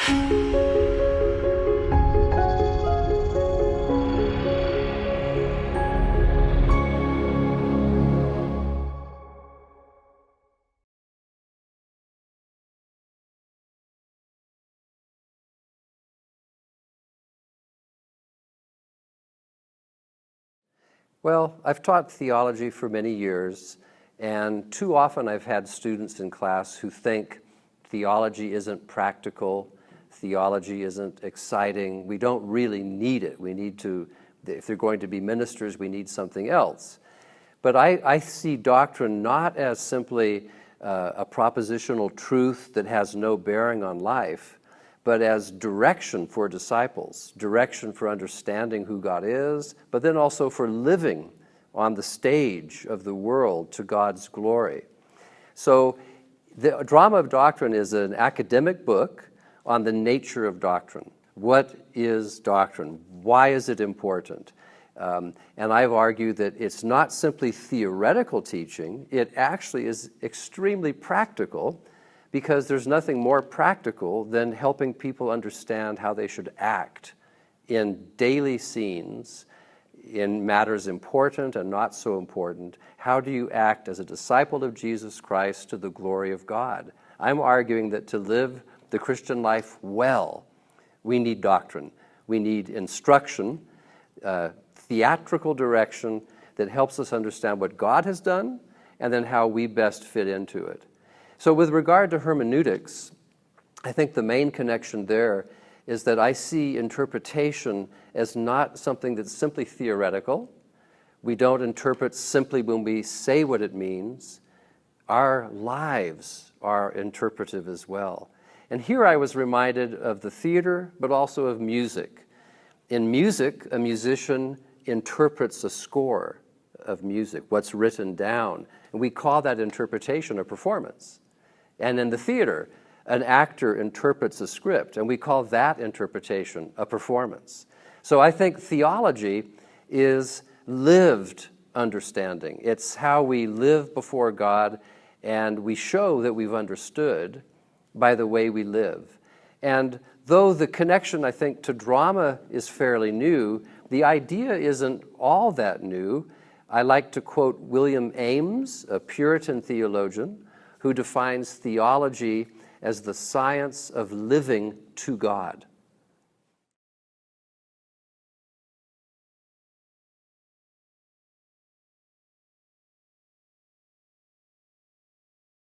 Well, I've taught theology for many years, and too often I've had students in class who think theology isn't practical, theology isn't exciting, we don't really need it. We need to, if they're going to be ministers, we need something else. But I see doctrine not as simply a propositional truth that has no bearing on life, but as direction for disciples, direction for understanding who God is, but then also for living on the stage of the world to God's glory. So the Drama of Doctrine is an academic book on the nature of doctrine. What is doctrine? Why is it important? And I've argued that it's not simply theoretical teaching, it actually is extremely practical, because there's nothing more practical than helping people understand how they should act in daily scenes, in matters important and not so important. How do you act as a disciple of Jesus Christ to the glory of God? I'm arguing that to live the Christian life well, we need doctrine. We need instruction, theatrical direction that helps us understand what God has done and then how we best fit into it. So with regard to hermeneutics, I think the main connection there is that I see interpretation as not something that's simply theoretical. We don't interpret simply when we say what it means. Our lives are interpretive as well. And here I was reminded of the theater, but also of music. In music, a musician interprets a score of music, what's written down, and we call that interpretation a performance. And in the theater, an actor interprets a script, and we call that interpretation a performance. So I think theology is lived understanding. It's how we live before God, and we show that we've understood by the way we live. And though the connection, I think, to drama is fairly new, the idea isn't all that new. I like to quote William Ames, a Puritan theologian, who defines theology as the science of living to God.